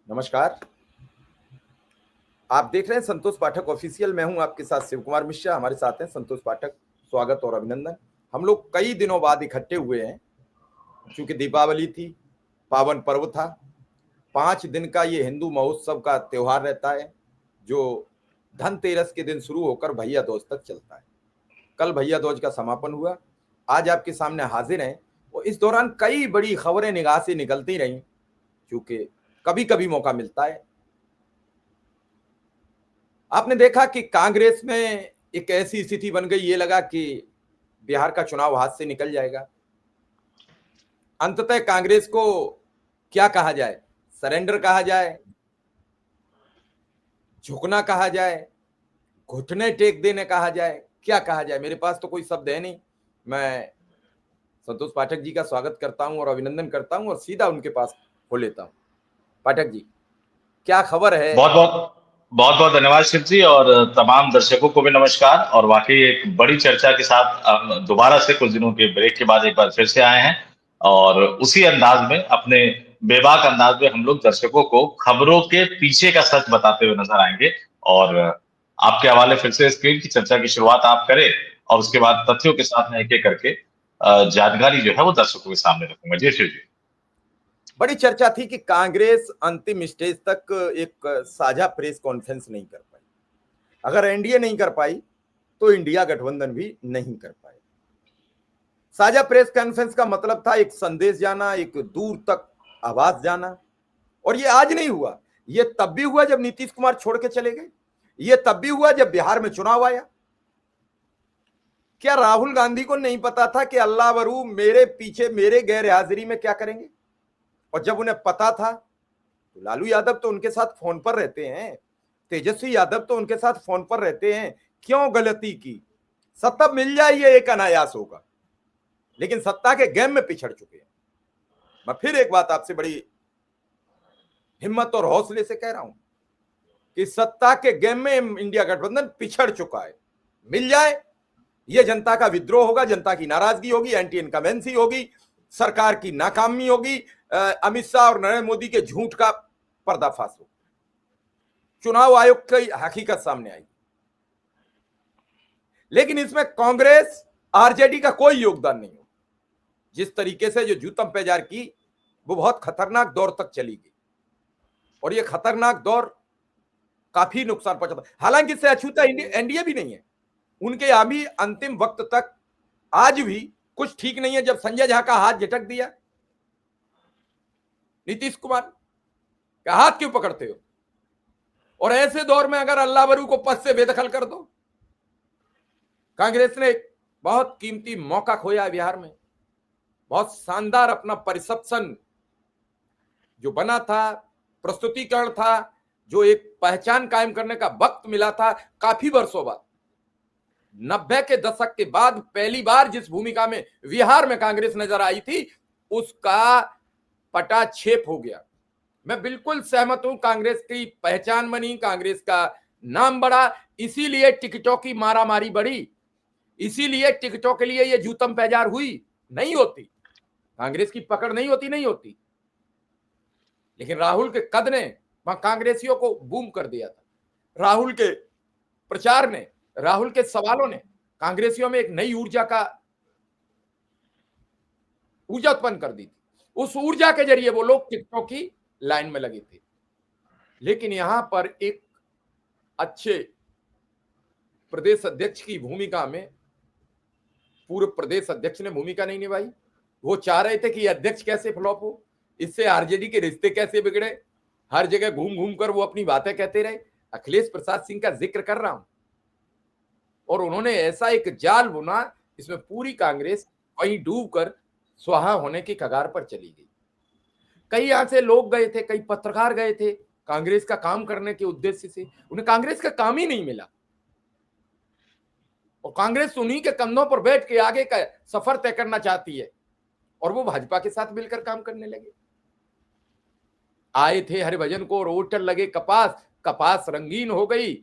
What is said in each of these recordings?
नमस्कार। आप देख रहे हैं संतोष पाठक ऑफिशियल। मैं हूं आपके साथ शिव कुमार मिश्रा। हमारे साथ हैं संतोष पाठक। स्वागत और अभिनंदन। हम लोग कई दिनों बाद इकट्ठे हुए हैं क्योंकि दीपावली थी, पावन पर्व था। 5 दिन का ये हिंदू महोत्सव का त्योहार रहता है जो धनतेरस के दिन शुरू होकर भैया दूज तक चलता है। कल भैया दूज का समापन हुआ। आज आपके सामने हाजिर हैं और इस दौरान कई बड़ी खबरें निगाह से निकलती रहीं क्योंकि कभी कभी मौका मिलता है। आपने देखा कि कांग्रेस में एक ऐसी स्थिति बन गई, ये लगा कि बिहार का चुनाव हाथ से निकल जाएगा। अंततः कांग्रेस को क्या कहा जाए, सरेंडर कहा जाए, झुकना कहा जाए, घुटने टेक देने कहा जाए, क्या कहा जाए? मेरे पास तो कोई शब्द है नहीं। मैं संतोष पाठक जी का स्वागत करता हूं और अभिनंदन करता हूं और सीधा उनके पास हो लेता हूं। पाठक जी, क्या खबर है? बहुत बहुत बहुत बहुत धन्यवाद शिव जी। और तमाम दर्शकों को भी नमस्कार। और वाकई एक बड़ी चर्चा के साथ हम दोबारा से कुछ दिनों के ब्रेक के बाद एक बार फिर से आए हैं। और उसी अंदाज में, अपने बेबाक अंदाज में, हम लोग दर्शकों को खबरों के पीछे का सच बताते हुए नजर आएंगे। और आपके हवाले फिर से स्क्रीन की चर्चा की शुरुआत आप करें, और उसके बाद तथ्यों के साथ में एक एक करके जानकारी जो है वो दर्शकों के सामने रखूंगा। जी शिव जी। बड़ी चर्चा थी कि कांग्रेस अंतिम स्टेज तक एक साझा प्रेस कॉन्फ्रेंस नहीं कर पाई। अगर एनडीए नहीं कर पाई तो इंडिया गठबंधन भी नहीं कर पाए। साझा प्रेस कॉन्फ्रेंस का मतलब था एक संदेश जाना, एक दूर तक आवाज जाना। और ये आज नहीं हुआ, ये तब भी हुआ जब नीतीश कुमार छोड़ के चले गए। ये तब भी हुआ जब बिहार में चुनाव आया। क्या राहुल गांधी को नहीं पता था कि अल्लाह बरू मेरे पीछे मेरे गैर हाजिरी में क्या करेंगे? और जब उन्हें पता था तो लालू यादव तो उनके साथ फोन पर रहते हैं, तेजस्वी यादव तो उनके साथ फोन पर रहते हैं। क्यों गलती की? सत्ता मिल जाए ये एक अनायास होगा, लेकिन सत्ता के गेम में पिछड़ चुके हैं। मैं फिर एक बात आपसे बड़ी हिम्मत और हौसले से कह रहा हूं कि सत्ता के गेम में इंडिया गठबंधन पिछड़ चुका है। मिल जाए, ये जनता का विद्रोह होगा, जनता की नाराजगी होगी, एंटी इनकमेंसी होगी, सरकार की नाकामी होगी, अमित शाह और नरेंद्र मोदी के झूठ का पर्दाफाश होगा, चुनाव आयोग की हकीकत सामने आई। लेकिन इसमें कांग्रेस आरजेडी का कोई योगदान नहीं हो। जिस तरीके से जो जूतम पेजार की, वो बहुत खतरनाक दौर तक चली गई और ये खतरनाक दौर काफी नुकसान पहुंचाता। हालांकि इससे अछूता एनडीए भी नहीं है। उनके यहां भी अंतिम वक्त तक आज भी कुछ ठीक नहीं है। जब संजय झा का हाथ झटक दिया, नीतीश कुमार का हाथ क्यों पकड़ते हो? और ऐसे दौर में अगर अल्लाह बरू को पद से बेदखल कर दो। कांग्रेस ने एक बहुत कीमती मौका खोया बिहार में। बहुत शानदार अपना परिसेप्शन जो बना था, प्रस्तुतिकरण था, जो एक पहचान कायम करने का वक्त मिला था काफी वर्षों बाद। 90 के दशक के बाद पहली बार जिस भूमिका में बिहार में कांग्रेस नजर आई थी, उसका पटाक्षेप हो गया। मैं बिल्कुल सहमत हूं, कांग्रेस की पहचान बनी, कांग्रेस का नाम बढ़ा, इसीलिए टिकटों की मारामारी बढ़ी, इसीलिए टिकटों के लिए ये जूतम पैजार हुई। नहीं होती, कांग्रेस की पकड़ नहीं होती, नहीं होती। लेकिन राहुल के कद ने वहां कांग्रेसियों को बूम कर दिया था। राहुल के प्रचार ने, राहुल के सवालों ने कांग्रेसियों में एक नई ऊर्जा उत्पन्न कर दी थी। उस ऊर्जा के जरिए वो लोग टिकटॉक की लाइन में लगे थे। लेकिन यहां पर एक अच्छे प्रदेश अध्यक्ष की भूमिका में पूर्व प्रदेश अध्यक्ष ने भूमिका नहीं निभाई। वो चाह रहे थे कि अध्यक्ष कैसे फ्लॉप हो, इससे आरजेडी के रिश्ते कैसे बिगड़े। हर जगह घूम घूम कर वो अपनी बातें कहते रहे। अखिलेश प्रसाद सिंह का जिक्र कर रहा हूं। और उन्होंने ऐसा एक जाल बुना, इसमें पूरी कांग्रेस वहीं डूब कर स्वाहा होने की कगार पर चली गई। कई यहां से लोग गए थे, कई पत्रकार गए थे कांग्रेस का काम करने के उद्देश्य से। उन्हें कांग्रेस का काम ही नहीं मिला और कांग्रेस उन्हीं के कंधों पर बैठ के आगे का सफर तय करना चाहती है और वो भाजपा के साथ मिलकर काम करने लगे। आए थे हरिभजन को, रोटर लगे कपास, कपास रंगीन हो गई,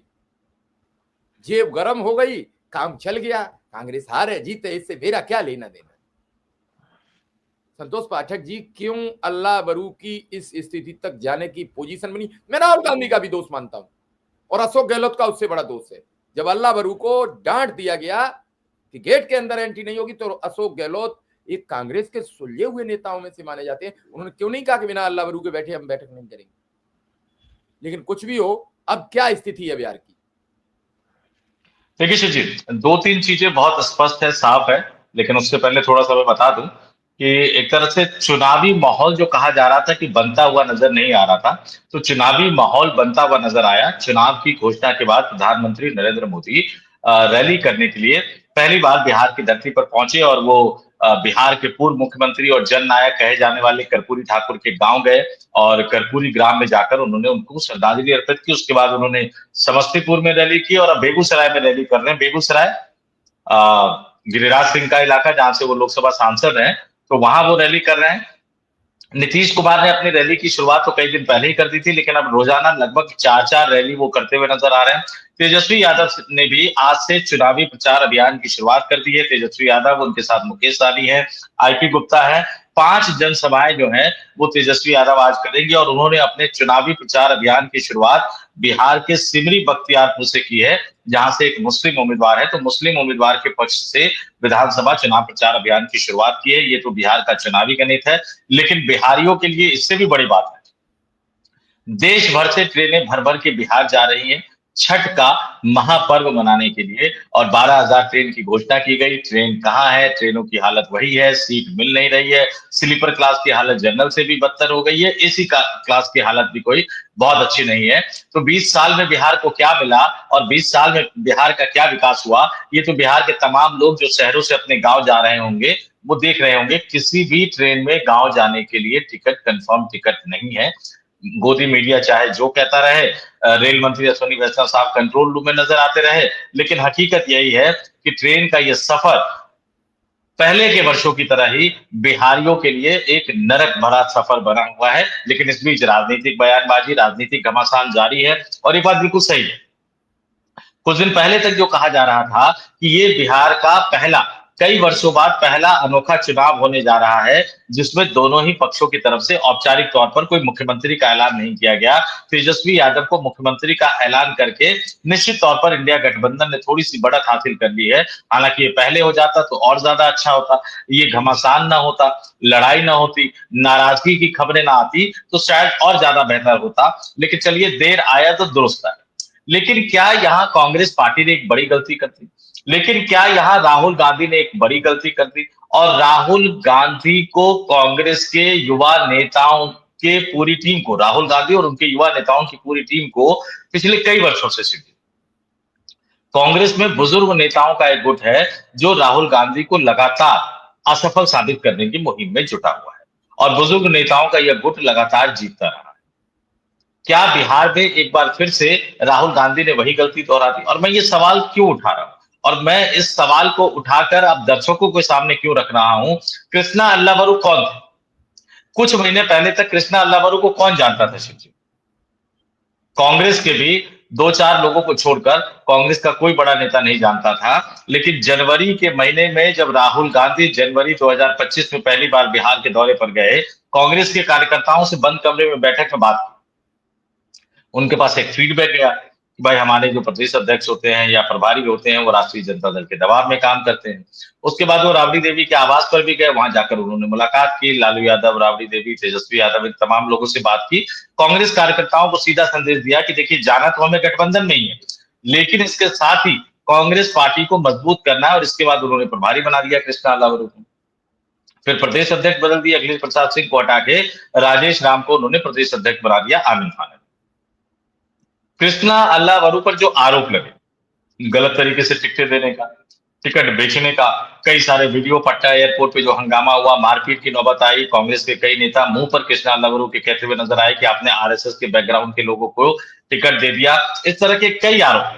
जेब गरम हो गई, काम चल गया। कांग्रेस हारे जीते, इससे मेरा क्या लेना देना। संतोष पाठक जी क्यों अल्लाह बरू की इस स्थिति तक जाने की पोजीशन बनी? मैं राहुल गांधी का भी दोष मानता हूं और अशोक गहलोत का उससे बड़ा दोष है। जब अल्लाह बरू को डांट दिया गया कि गेट के अंदर एंट्री नहीं होगी, तो अशोक गहलोत एक कांग्रेस के सुलझे हुए नेताओं में से माने जाते हैं, उन्होंने क्यों नहीं कहा कि बिना अल्लाह बरू के बैठे हम बैठक नहीं करेंगे? लेकिन कुछ भी हो, अब क्या स्थिति है बिहार की? देखिए सुजीत, 2-3 चीजें बहुत स्पष्ट है, साफ है, लेकिन उससे पहले थोड़ा-सा मैं बता दूं कि एक तरह से चुनावी माहौल जो कहा जा रहा था कि बनता हुआ नजर नहीं आ रहा था, तो चुनावी माहौल बनता हुआ नजर आया। चुनाव की घोषणा के बाद प्रधानमंत्री नरेंद्र मोदी रैली करने के लिए पहली बार बिहार की धरती पर पहुंचे और वो बिहार के पूर्व मुख्यमंत्री और जननायक कहे जाने वाले कर्पूरी ठाकुर के गांव गए और कर्पूरी ग्राम में जाकर उन्होंने उनको श्रद्धांजलि अर्पित की। उसके बाद उन्होंने समस्तीपुर में रैली की और अब बेगूसराय में रैली कर रहे हैं। बेगूसराय गिरिराज सिंह का इलाका, जहां से वो लोकसभा सांसद हैं, तो वहां वो रैली कर रहे हैं। नीतीश कुमार ने अपनी रैली की शुरुआत तो कई दिन पहले ही कर दी थी, लेकिन अब रोजाना लगभग 4-4 रैली वो करते हुए नजर आ रहे हैं। तेजस्वी यादव ने भी आज से चुनावी प्रचार अभियान की शुरुआत कर दी है। तेजस्वी यादव, उनके साथ मुकेश सहनी है, आईपी गुप्ता है। 5 जनसभाएं जो हैं वो तेजस्वी यादव आज करेंगे और उन्होंने अपने चुनावी प्रचार अभियान की शुरुआत बिहार के सिमरी बख्तियारपुर से की है, जहां से एक मुस्लिम उम्मीदवार है। तो मुस्लिम उम्मीदवार के पक्ष से विधानसभा चुनाव प्रचार अभियान की शुरुआत की है। ये तो बिहार का चुनावी गणित है, लेकिन बिहारियों के लिए इससे भी बड़ी बात है। देश भर से ट्रेनें भर भर के बिहार जा रही हैं छठ का महापर्व मनाने के लिए और 12,000 ट्रेन की घोषणा की गई। ट्रेन कहाँ है? ट्रेनों की हालत वही है, सीट मिल नहीं रही है। स्लीपर क्लास की हालत जनरल से भी बदतर हो गई है, एसी क्लास की हालत भी कोई बहुत अच्छी नहीं है। तो 20 साल में बिहार को क्या मिला और 20 साल में बिहार का क्या विकास हुआ, ये तो बिहार के तमाम लोग जो शहरों से अपने गांव जा रहे होंगे वो देख रहे होंगे। किसी भी ट्रेन में गांव जाने के लिए टिकट, कंफर्म टिकट नहीं है। गोदी मीडिया चाहे जो कहता रहे, रेल मंत्री अश्विनी वैष्णव साहब कंट्रोल रूम में नजर आते रहे, लेकिन हकीकत यही है कि ट्रेन का यह सफर पहले के वर्षों की तरह ही बिहारियों के लिए एक नरक भरा सफर बना हुआ है। लेकिन इस बीच राजनीतिक बयानबाजी, राजनीतिक घमासान जारी है और ये बात बिल्कुल सही है। कुछ दिन पहले तक जो कहा जा रहा था कि ये बिहार का पहला, कई वर्षों बाद पहला अनोखा चुनाव होने जा रहा है जिसमें दोनों ही पक्षों की तरफ से औपचारिक तौर पर कोई मुख्यमंत्री का ऐलान नहीं किया गया। तेजस्वी यादव को मुख्यमंत्री का ऐलान करके निश्चित तौर पर इंडिया गठबंधन ने थोड़ी सी बढ़त हासिल कर ली है। हालांकि ये पहले हो जाता तो और ज्यादा अच्छा होता, ये घमासान ना होता, लड़ाई ना होती, नाराजगी की खबरें ना आती, तो शायद और ज्यादा बेहतर होता। लेकिन चलिए, देर आया तो दुरुस्त है। लेकिन क्या यहां कांग्रेस पार्टी ने एक बड़ी गलती कर दी? लेकिन क्या यहां राहुल गांधी ने एक बड़ी गलती कर दी? और राहुल गांधी को, कांग्रेस के युवा नेताओं के पूरी टीम को, राहुल गांधी और उनके युवा नेताओं की पूरी टीम को पिछले कई वर्षों से सीधी कांग्रेस में बुजुर्ग नेताओं का एक गुट है जो राहुल गांधी को लगातार असफल साबित करने की मुहिम में जुटा हुआ है और बुजुर्ग नेताओं का यह गुट लगातार जीतता रहा। क्या बिहार में एक बार फिर से राहुल गांधी ने वही गलती दोहरा दी? और मैं ये सवाल क्यों उठा रहा हूं और मैं इस सवाल को उठाकर अब दर्शकों के सामने क्यों रख रहा हूं? कृष्णा अल्लावरू कौन थे? कुछ महीने पहले तक कृष्णा अल्लावरू को कौन जानता था शिव जी? कांग्रेस के भी 2-4 लोगों को छोड़कर कांग्रेस का कोई बड़ा नेता नहीं जानता था। लेकिन जनवरी के महीने में जब राहुल गांधी जनवरी 2025 में पहली बार बिहार के दौरे पर गए, कांग्रेस के कार्यकर्ताओं से बंद कमरे में बैठक में बात, उनके पास एक फीडबैक गया कि भाई हमारे जो प्रदेश अध्यक्ष होते हैं या प्रभारी होते हैं वो राष्ट्रीय जनता दल के दबाव में काम करते हैं। उसके बाद वो राबड़ी देवी के आवास पर भी गए, वहां जाकर उन्होंने मुलाकात की। लालू यादव, राबड़ी देवी, तेजस्वी यादव, इन तमाम लोगों से बात की। कांग्रेस कार्यकर्ताओं को सीधा संदेश दिया कि देखिए, जाना तो हमें गठबंधन में ही है, लेकिन इसके साथ ही कांग्रेस पार्टी को मजबूत करना है। और इसके बाद उन्होंने प्रभारी बना दिया कृष्णा अल्लावरू को। फिर प्रदेश अध्यक्ष बदल दिया, अखिलेश प्रसाद सिंह को हटा के राजेश राम को उन्होंने प्रदेश अध्यक्ष बना दिया आमिर खान ने। कृष्णा अल्लावरू पर जो आरोप लगे, गलत तरीके से टिकटें देने का, टिकट बेचने का, कई सारे वीडियो, पटना एयरपोर्ट पे जो हंगामा हुआ, मारपीट की नौबत आई, कांग्रेस के कई नेता मुंह पर कृष्णा अल्लावरू के कहते हुए नजर आए कि आपने आरएसएस के बैकग्राउंड के लोगों को टिकट दे दिया, इस तरह के कई आरोप।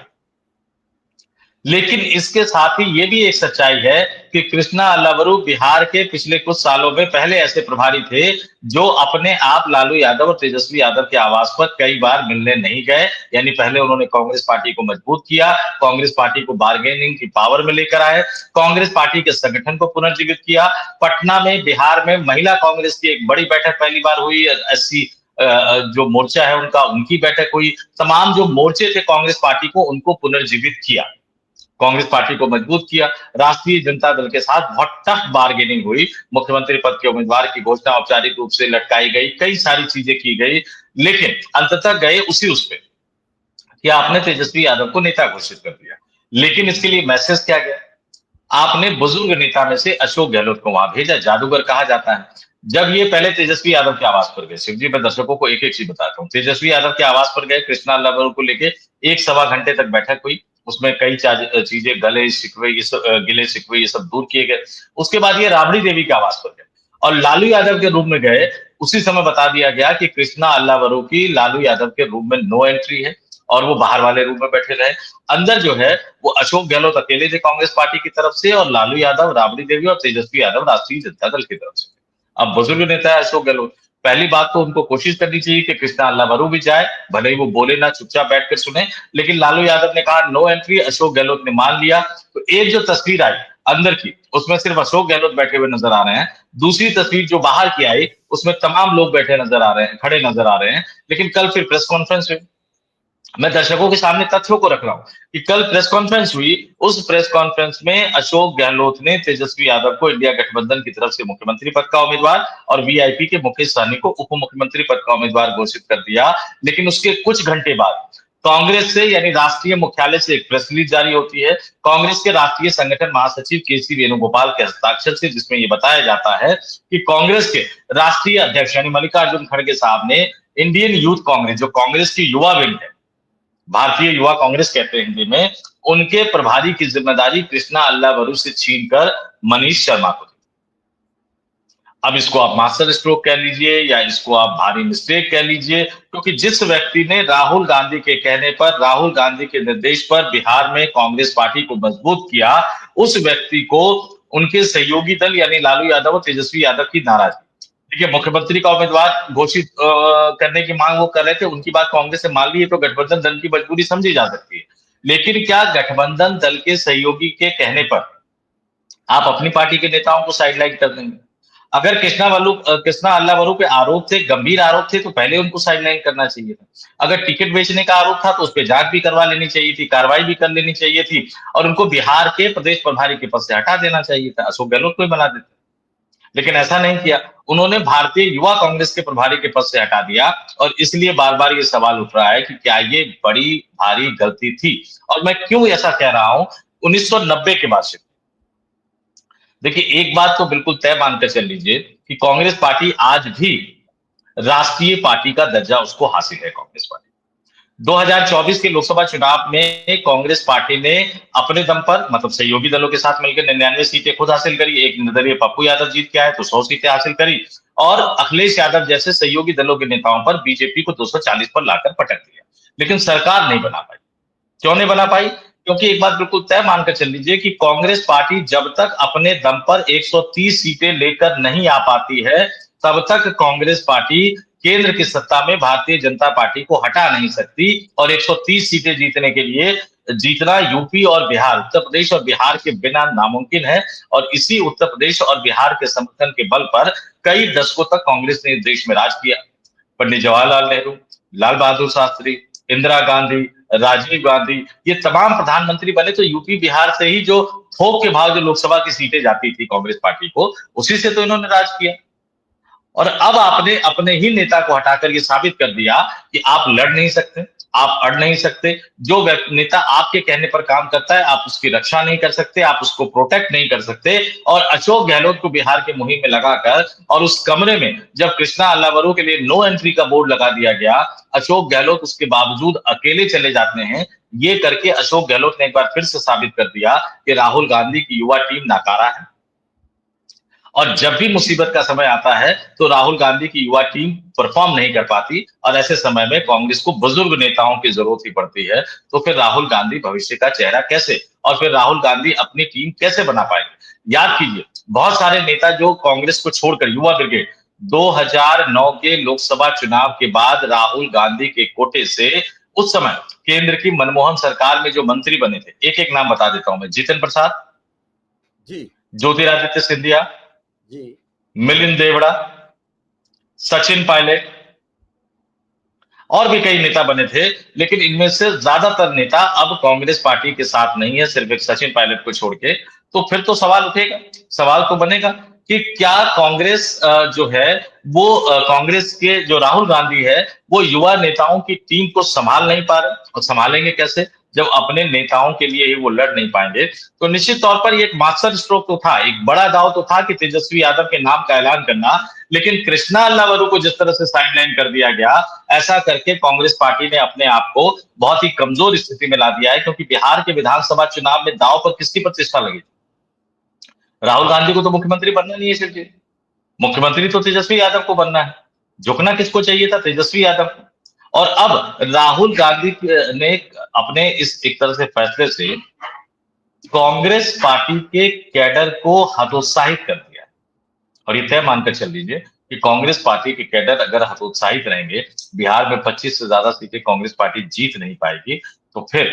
लेकिन इसके साथ ही ये भी एक सच्चाई है कि कृष्णा अल्लावरू बिहार के पिछले कुछ सालों में पहले ऐसे प्रभारी थे जो अपने आप लालू यादव और तेजस्वी यादव के आवास पर कई बार मिलने नहीं गए। यानी पहले उन्होंने कांग्रेस पार्टी को मजबूत किया, कांग्रेस पार्टी को बार्गेनिंग की पावर में लेकर आए, कांग्रेस पार्टी के संगठन को पुनर्जीवित किया। पटना में, बिहार में महिला कांग्रेस की एक बड़ी बैठक पहली बार हुई, 80 जो मोर्चा है उनका, उनकी बैठक हुई। तमाम जो मोर्चे थे कांग्रेस पार्टी को, उनको पुनर्जीवित किया, कांग्रेस पार्टी को मजबूत किया। राष्ट्रीय जनता दल के साथ बहुत टफ बार्गेनिंग हुई, मुख्यमंत्री पद के उम्मीदवार की घोषणा औपचारिक रूप से लटकाई गई, कई सारी चीजें की गई, लेकिन अंततः गए उस पे कि आपने तेजस्वी यादव को नेता घोषित कर दिया। लेकिन इसके लिए मैसेज क्या गया? आपने बुजुर्ग नेता में से अशोक गहलोत को वहां भेजा, जादूगर कहा जाता है। जब ये पहले तेजस्वी यादव के आवास पर गए, शिव जी, मैं दर्शकों को एक एक चीज बताता हूँ। तेजस्वी यादव के आवास पर गए, कृष्णा अल्लावरू को लेके 1 सवा घंटे तक बैठक हुई, उसमें कई चीजें, गले शिकवे, गिले शिकवे ये सब दूर किए गए। उसके बाद ये राबड़ी देवी के आवास पर गए और लालू यादव के रूम में गए। उसी समय बता दिया गया कि कृष्णा अल्लावरू की लालू यादव के रूम में नो एंट्री है और वो बाहर वाले रूम में बैठे रहे। अंदर जो है वो अशोक गहलोत अकेले थे कांग्रेस पार्टी की तरफ से, और लालू यादव, राबड़ी देवी और तेजस्वी यादव राष्ट्रीय जनता दल की तरफ से। अब बुजुर्ग नेता है अशोक गहलोत, पहली बात तो उनको कोशिश करनी चाहिए कि कृष्णा अल्लावरू भी जाए, भले ही वो बोले ना, चुपचाप बैठ कर सुने। लेकिन लालू यादव ने कहा नो एंट्री, अशोक गहलोत ने मान लिया। तो एक जो तस्वीर आई अंदर की, उसमें सिर्फ अशोक गहलोत बैठे हुए नजर आ रहे हैं। दूसरी तस्वीर जो बाहर की आई, उसमें तमाम लोग बैठे नजर आ रहे हैं, खड़े नजर आ रहे हैं। लेकिन कल फिर प्रेस कॉन्फ्रेंस हुई, मैं दर्शकों के सामने तथ्यों को रख रहा हूं कि कल प्रेस कॉन्फ्रेंस हुई। उस प्रेस कॉन्फ्रेंस में अशोक गहलोत ने तेजस्वी यादव को इंडिया गठबंधन की तरफ से मुख्यमंत्री पद का उम्मीदवार और वीआईपी के मुकेश सहनी को उप मुख्यमंत्री पद का उम्मीदवार घोषित कर दिया। लेकिन उसके कुछ घंटे बाद कांग्रेस से, यानी राष्ट्रीय मुख्यालय से, एक प्रेस रिलीज जारी होती है कांग्रेस के राष्ट्रीय संगठन महासचिव केसी वेणुगोपाल के हस्ताक्षर से, जिसमें यह बताया जाता है कि कांग्रेस के राष्ट्रीय अध्यक्ष यानी मल्लिकार्जुन खड़गे साहब ने इंडियन यूथ कांग्रेस, जो कांग्रेस की युवा विंग है, भारतीय युवा कांग्रेस कहते हैं हिंदी में, उनके प्रभारी की जिम्मेदारी कृष्णा अल्लावरू से छीनकर मनीष शर्मा को दी। अब इसको आप मास्टर स्ट्रोक कह लीजिए या इसको आप भारी मिस्टेक कह लीजिए, क्योंकि जिस व्यक्ति ने राहुल गांधी के कहने पर, राहुल गांधी के निर्देश पर बिहार में कांग्रेस पार्टी को मजबूत किया, उस व्यक्ति को उनके सहयोगी दल यानी लालू यादव और तेजस्वी यादव की नाराजगी। देखिए, मुख्यमंत्री का उम्मीदवार घोषित करने की मांग वो कर रहे थे, उनकी बात कांग्रेस ने मान ली है, तो गठबंधन दल की मजबूरी समझी जा सकती है। लेकिन क्या गठबंधन दल के सहयोगी के कहने पर आप अपनी पार्टी के नेताओं को साइडलाइन कर देंगे? अगर कृष्णा अल्लावरू पे आरोप थे, गंभीर आरोप थे, तो पहले उनको साइडलाइन करना चाहिए था। अगर टिकट बेचने का आरोप था तो उस पर जांच भी करवा लेनी चाहिए थी, कार्रवाई भी कर लेनी चाहिए थी और उनको बिहार के प्रदेश प्रभारी के पद से हटा देना चाहिए था, अशोक गहलोत को ही बना देते। लेकिन ऐसा नहीं किया, उन्होंने भारतीय युवा कांग्रेस के प्रभारी के पद से हटा दिया। और इसलिए बार बार ये सवाल उठ रहा है कि क्या ये बड़ी भारी गलती थी। और मैं क्यों ऐसा कह रहा हूं, 1990 के बाद से, देखिए, एक बात तो बिल्कुल तय मानकर चल लीजिए कि कांग्रेस पार्टी आज भी राष्ट्रीय पार्टी का दर्जा उसको हासिल है। कांग्रेस पार्टी 2024 के लोकसभा चुनाव में कांग्रेस पार्टी ने अपने दम पर, मतलब सहयोगी दलों के साथ मिलकर 99 सीटें खुद हासिल करी। एक निर्दलीय पप्पू यादव जीत के आए तो 100 सीटें हासिल करी और अखिलेश यादव जैसे सहयोगी दलों के नेताओं पर बीजेपी को 240 पर लाकर पटक दिया। लेकिन सरकार नहीं बना पाई। क्यों नहीं बना पाई? क्योंकि एक बात बिल्कुल तय मानकर चल लीजिए कि कांग्रेस पार्टी जब तक अपने दम पर 130 सीटें लेकर नहीं आ पाती है, तब तक कांग्रेस पार्टी केंद्र की सत्ता में भारतीय जनता पार्टी को हटा नहीं सकती। और 130 सीटें जीतने के लिए जीतना यूपी और बिहार, उत्तर प्रदेश और बिहार के बिना नामुमकिन है। और इसी उत्तर प्रदेश और बिहार के समर्थन के बल पर कई दशकों तक कांग्रेस ने देश में राज किया। पंडित जवाहरलाल नेहरू, लाल बहादुर शास्त्री, इंदिरा गांधी, राजीव गांधी, ये तमाम प्रधानमंत्री बने तो यूपी बिहार से ही जो थोक के भाव जो लोकसभा की सीटें जाती थी कांग्रेस पार्टी को, उसी से तो इन्होंने राज किया। और अब आपने अपने ही नेता को हटाकर ये साबित कर दिया कि आप लड़ नहीं सकते, आप अड़ नहीं सकते। जो नेता आपके कहने पर काम करता है, आप उसकी रक्षा नहीं कर सकते, आप उसको प्रोटेक्ट नहीं कर सकते। और अशोक गहलोत को बिहार के मुहिम में लगाकर और उस कमरे में जब कृष्णा अल्लावरू के लिए नो एंट्री का बोर्ड लगा दिया गया, अशोक गहलोत उसके बावजूद अकेले चले जाते हैं। ये करके अशोक गहलोत ने एक बार फिर से साबित कर दिया कि राहुल गांधी की युवा टीम नाकारा है। और जब भी मुसीबत का समय आता है तो राहुल गांधी की युवा टीम परफॉर्म नहीं कर पाती, और ऐसे समय में कांग्रेस को बुजुर्ग नेताओं की जरूरत ही पड़ती है। तो फिर राहुल गांधी भविष्य का चेहरा कैसे, और फिर राहुल गांधी अपनी टीम कैसे बना पाएंगे? याद कीजिए, बहुत सारे नेता जो कांग्रेस को छोड़कर, युवा ब्रिगेड 2009 के लोकसभा चुनाव के बाद राहुल गांधी के कोटे से उस समय केंद्र की मनमोहन सरकार में जो मंत्री बने थे, एक एक नाम बता देता हूं मैं: जितिन प्रसाद जी ज्योतिरादित्य सिंधिया, जी मिलिंद देवड़ा, सचिन पायलट, और भी कई नेता बने थे। लेकिन इनमें से ज्यादातर नेता अब कांग्रेस पार्टी के साथ नहीं है, सिर्फ एक सचिन पायलट को छोड़ के। तो फिर तो सवाल उठेगा, सवाल तो बनेगा कि क्या कांग्रेस जो है वो कांग्रेस के जो राहुल गांधी है वो युवा नेताओं की टीम को संभाल नहीं पा रहे, और संभालेंगे कैसे जब अपने नेताओं के लिए ही वो लड़ नहीं पाएंगे? तो निश्चित तौर पर ये एक मास्टर स्ट्रोक तो था, एक बड़ा दाव तो था कि तेजस्वी यादव के नाम का ऐलान करना। लेकिन कृष्णा अल्लावरू को जिस तरह से साइडलाइन कर दिया गया, ऐसा करके कांग्रेस पार्टी ने अपने आप को बहुत ही कमजोर स्थिति में ला दिया है। क्योंकि बिहार के विधानसभा चुनाव में दांव पर किसकी प्रतिष्ठा लगी? राहुल गांधी को तो मुख्यमंत्री बनना नहीं है सिर्फ जी, मुख्यमंत्री तो तेजस्वी यादव को बनना है। झुकना किसको चाहिए था? तेजस्वी यादव को। और अब राहुल गांधी ने अपने इस एक तरह से फैसले से कांग्रेस पार्टी के कैडर को हतोत्साहित कर दिया। और ये तय मानकर चल लीजिए कि कांग्रेस पार्टी के कैडर अगर हतोत्साहित रहेंगे, बिहार में 25 से ज्यादा सीटें कांग्रेस पार्टी जीत नहीं पाएगी, तो फिर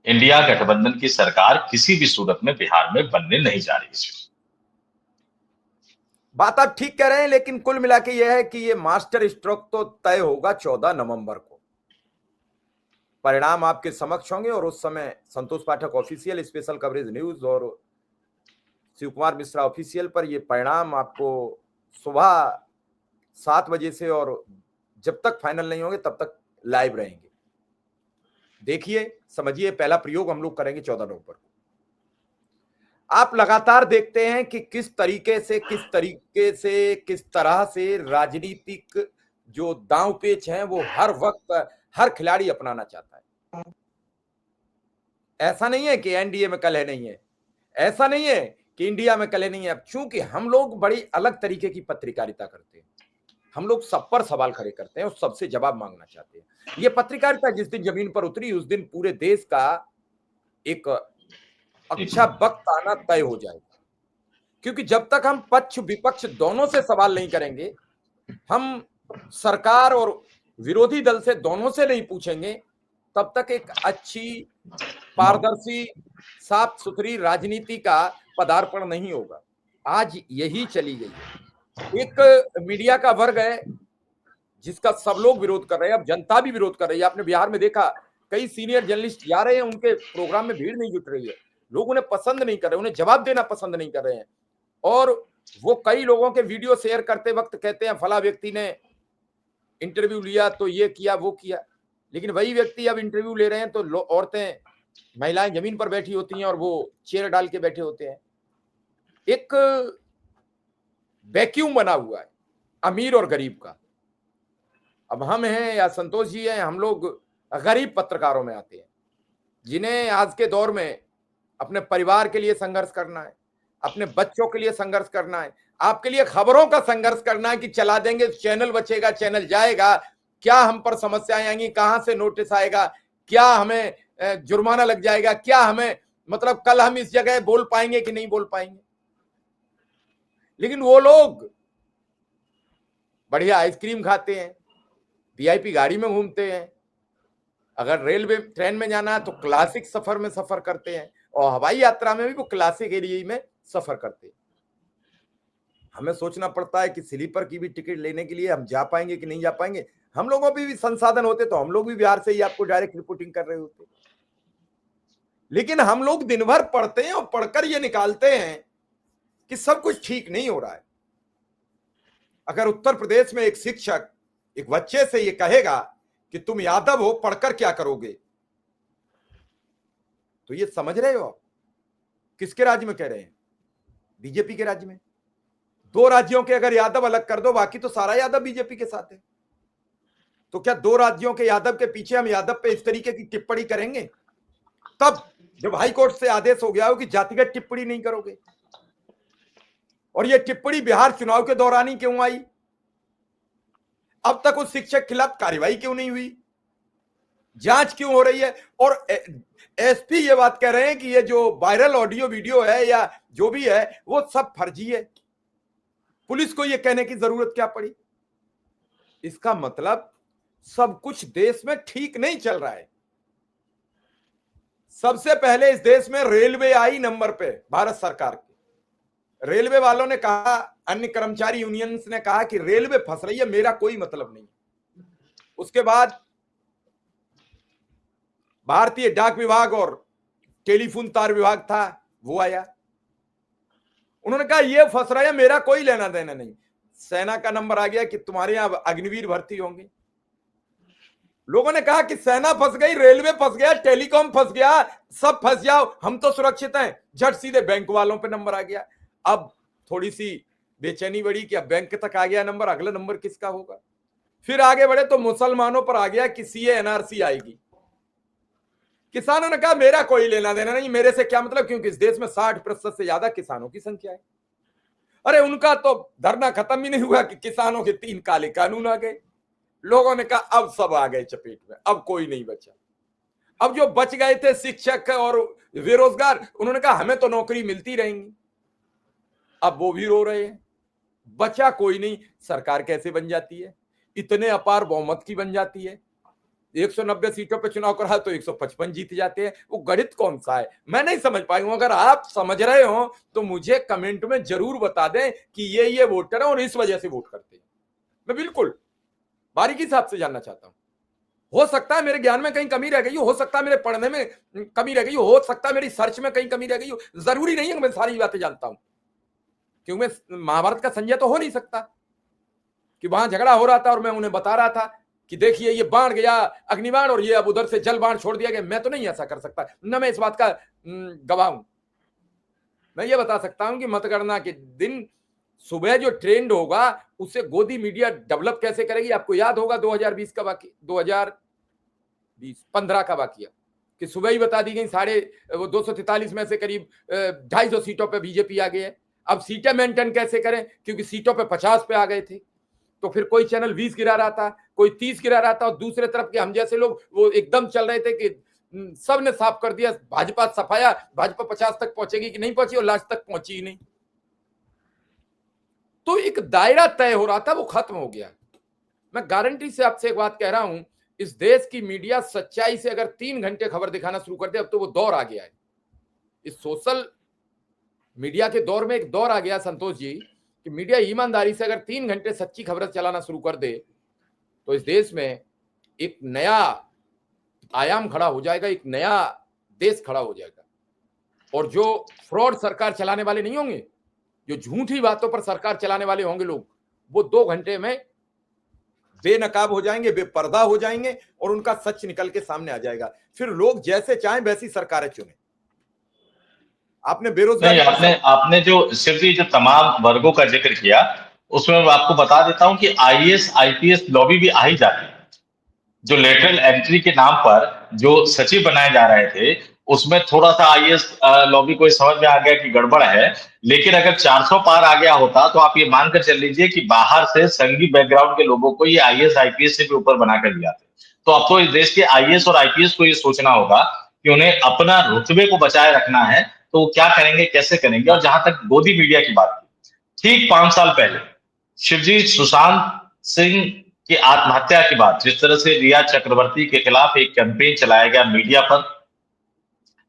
इंडिया गठबंधन की सरकार किसी भी सूरत में बिहार में बनने नहीं जा रही है। बात आप ठीक कह रहे हैं, लेकिन कुल मिला के यह है कि ये मास्टर स्ट्रोक तो तय होगा 14 नवंबर को। परिणाम आपके समक्ष होंगे और उस समय संतोष पाठक ऑफिशियल स्पेशल कवरेज न्यूज और शिव कुमार मिश्रा ऑफिशियल पर ये परिणाम आपको सुबह 7 बजे से, और जब तक फाइनल नहीं होंगे तब तक लाइव रहेंगे। देखिए, समझिए, पहला प्रयोग हम लोग करेंगे 14 नवंबर को। आप लगातार देखते हैं कि किस तरह से राजनीतिक जो दांव पेच हैं वो हर वक्त हर खिलाड़ी अपनाना चाहता है। ऐसा नहीं है कि एनडीए में कलह नहीं है, ऐसा नहीं है कि इंडिया में कलह नहीं है। अब चूंकि हम लोग बड़ी अलग तरीके की पत्रकारिता करते हैं, हम लोग सब पर सवाल खड़े करते हैं और सबसे जवाब मांगना चाहते हैं। ये पत्रकारिता जिस दिन जमीन पर उतरी, उस दिन पूरे देश का एक अच्छा वक्त आना तय हो जाएगा। क्योंकि जब तक हम पक्ष विपक्ष दोनों से सवाल नहीं करेंगे, हम सरकार और विरोधी दल से दोनों से नहीं पूछेंगे, तब तक एक अच्छी पारदर्शी साफ सुथरी राजनीति का पदार्पण नहीं होगा। आज यही चली गई है। एक मीडिया का वर्ग है जिसका सब लोग विरोध कर रहे हैं, अब जनता भी विरोध कर रही है। आपने बिहार में देखा, कई सीनियर जर्नलिस्ट जा रहे हैं, उनके प्रोग्राम में भीड़ नहीं जुट रही है। लोग उन्हें पसंद नहीं कर रहे, उन्हें जवाब देना पसंद नहीं कर रहे हैं। और वो कई लोगों के वीडियो शेयर करते वक्त कहते हैं फला व्यक्ति ने इंटरव्यू लिया तो ये किया वो किया, लेकिन वही व्यक्ति अब इंटरव्यू ले रहे हैं तो औरतें महिलाएं जमीन पर बैठी होती हैं और वो चेयर डाल के बैठे होते हैं। एक वैक्यूम बना हुआ है अमीर और गरीब का। अब हम हैं या संतोष जी हैं, हम लोग गरीब पत्रकारों में आते हैं, जिन्हें आज के दौर में अपने परिवार के लिए संघर्ष करना है, अपने बच्चों के लिए संघर्ष करना है, आपके लिए खबरों का संघर्ष करना है कि चला देंगे चैनल बचेगा, चैनल जाएगा, क्या हम पर समस्याएं आएंगी, कहां से नोटिस आएगा, क्या हमें जुर्माना लग जाएगा, क्या हमें मतलब कल हम इस जगह बोल पाएंगे कि नहीं बोल पाएंगे। लेकिन वो लोग बढ़िया आइसक्रीम खाते हैं, वीआईपी गाड़ी में घूमते हैं, अगर रेलवे ट्रेन में जाना है तो क्लासिक सफर में सफर करते हैं, और हवाई यात्रा में भी वो क्लासिक एरिया में सफर करते हैं। हमें सोचना पड़ता है कि स्लीपर की भी टिकट लेने के लिए हम जा पाएंगे कि नहीं जा पाएंगे। हम लोगों पे भी संसाधन होते तो हम लोग भी बिहार से ही आपको डायरेक्ट रिपोर्टिंग कर रहे होते। लेकिन हम लोग दिन भर पढ़ते हैं और पढ़कर ये निकालते हैं कि सब कुछ ठीक नहीं हो रहा है। अगर उत्तर प्रदेश में एक शिक्षक एक बच्चे से ये कहेगा कि तुम यादव हो, पढ़कर क्या करोगे, तो ये समझ रहे हो आप किसके राज्य में कह रहे हैं? बीजेपी के राज्य में। 2 राज्यों के अगर यादव अलग कर दो, बाकी तो सारा यादव बीजेपी के साथ है। तो क्या 2 राज्यों के यादव के पीछे हम यादव पे इस तरीके की टिप्पणी करेंगे? तब जब हाई कोर्ट से आदेश हो गया हो कि जातिगत टिप्पणी नहीं करोगे। और ये टिप्पणी बिहार चुनाव के दौरान ही क्यों आई? अब तक उस शिक्षक के खिलाफ कार्रवाई क्यों नहीं हुई? जांच क्यों हो रही है? और एसपी ये बात कह रहे हैं कि ये जो वायरल ऑडियो वीडियो है या जो भी है वो सब फर्जी है। पुलिस को ये कहने की जरूरत क्या पड़ी? इसका मतलब सब कुछ देश में ठीक नहीं चल रहा है। सबसे पहले इस देश में रेलवे आई नंबर पे, भारत सरकार की। रेलवे वालों ने कहा, अन्य कर्मचारी यूनियंस ने कहा कि रेलवे फंस रही है, मेरा कोई मतलब नहीं। उसके बाद भारतीय डाक विभाग और टेलीफोन तार विभाग था, वो आया। उन्होंने कहा ये फंस रहा है, मेरा कोई लेना देना नहीं। सेना का नंबर आ गया कि तुम्हारे यहां अग्निवीर भर्ती होंगे। लोगों ने कहा कि सेना फंस गई, रेलवे फंस गया, टेलीकॉम फंस गया, सब फंस जाओ, हम तो सुरक्षित हैं। झट सीधे बैंक वालों पे नंबर आ गया। अब थोड़ी सी बेचैनी बढ़ी कि अब बैंक तक आ गया नंबर, अगला नंबर किसका होगा? फिर आगे बढ़े तो मुसलमानों पर आ गया कि सीए एनआरसी आएगी। किसानों ने कहा मेरा कोई लेना देना नहीं, मेरे से क्या मतलब, क्योंकि इस देश में 60% से ज्यादा किसानों की संख्या है। अरे उनका तो धरना खत्म ही नहीं हुआ कि किसानों के 3 काले कानून आ गए। लोगों ने कहा अब सब आ गए चपेट में, अब कोई नहीं बचा। अब जो बच गए थे शिक्षक और बेरोजगार, उन्होंने कहा हमें तो नौकरी मिलती रहेंगी। अब वो भी रो रहे हैं, बचा कोई नहीं। सरकार कैसे बन जाती है? इतने अपार बहुमत की बन जाती है। 190 सीटों पे चुनाव करा तो 155 जीत जाते हैं। वो गणित कौन सा है, मैं नहीं समझ पाई हूं। अगर आप समझ रहे हो तो मुझे कमेंट में जरूर बता दें कि ये वोटर है और इस वजह से वोट करते हैं। मैं बिल्कुल बारीकी से आपसे जानना चाहता हूं। हो सकता है मेरे ज्ञान में कहीं कमी रह गई हो सकता है मेरे पढ़ने में कमी रह गई हो सकता है मेरी सर्च में कहीं कमी रह गई हो। जरूरी नहीं है कि मैं सारी बातें जानता हूं, क्योंकि मैं महाभारत का संजय तो हो नहीं सकता कि वहां झगड़ा हो रहा था और मैं उन्हें बता रहा था कि देखिए ये बाण गया अग्निबाण और ये अब उधर से जल बाण छोड़ दिया गया। मैं तो नहीं ऐसा कर सकता, न मैं इस बात का गवाह हूं। मैं ये बता सकता हूं कि मतगणना के दिन सुबह जो ट्रेंड होगा उसे गोदी मीडिया डेवलप कैसे करेगी। आपको याद होगा 2020 का वाकई, 2015 का वाकया, कि सुबह ही बता दी गई 243 में से करीब 250 सीटों पे बीजेपी आ गई है। अब सीटें मेंटेन कैसे करें, क्योंकि सीटों पे 50 पे आ गए थे। तो फिर कोई चैनल 20 गिरा रहा था, कोई 30 गिरा रहा था, और दूसरे तरफ के हम जैसे लोग वो एकदम चल रहे थे कि सब ने साफ कर दिया, भाजपा सफाया, भाजपा 50 तक पहुंचेगी कि नहीं पहुंची, और लास्ट तक पहुंची ही नहीं। तो एक दायरा तय हो रहा था, वो खत्म हो गया। मैं गारंटी से आपसे एक बात कह रहा हूं, इस देश की मीडिया सच्चाई से अगर 3 घंटे खबर दिखाना शुरू कर दे, अब तो वो दौर आ गया है। इस सोशल मीडिया के दौर में एक दौर आ गया संतोष जी, कि मीडिया ईमानदारी से अगर 3 घंटे सच्ची खबरें चलाना शुरू कर दे तो इस देश में एक नया आयाम खड़ा हो जाएगा, एक नया देश खड़ा हो जाएगा। और जो फ्रॉड सरकार चलाने वाले नहीं होंगे, जो झूठी बातों पर सरकार चलाने वाले होंगे लोग, वो 2 घंटे में बेनकाब हो जाएंगे, बेपर्दा हो जाएंगे और उनका सच निकल के सामने आ जाएगा। फिर लोग जैसे चाहें वैसी सरकारें चुने। आपने बेरोजगारी, आपने जो सिर्फ जो तमाम वर्गों का जिक्र किया, उसमें मैं आपको बता देता हूं कि आईएएस आईपीएस लॉबी भी आ ही जाती है। जो लेटरल एंट्री के नाम पर जो सचिव बनाए जा रहे थे, उसमें थोड़ा सा आईएएस लॉबी को समझ में आ गया कि गड़बड़ है। लेकिन अगर 400 पार आ गया होता तो आप ये मानकर चल लीजिए कि बाहर से संघी बैकग्राउंड के लोगों को ये आईएएस आईपीएस से भी ऊपर बनाकर दिया था। तो अब तो इस देश के आईएएस और आईपीएस को ये सोचना होगा कि उन्हें अपना रुतबे को बचाए रखना है, तो वो क्या करेंगे, कैसे करेंगे। और जहां तक गोदी मीडिया की बात की, ठीक 5 साल पहले शिवजी सुशांत सिंह की आत्महत्या के बाद जिस तरह से रिया चक्रवर्ती के खिलाफ एक कैंपेन चलाया गया मीडिया पर,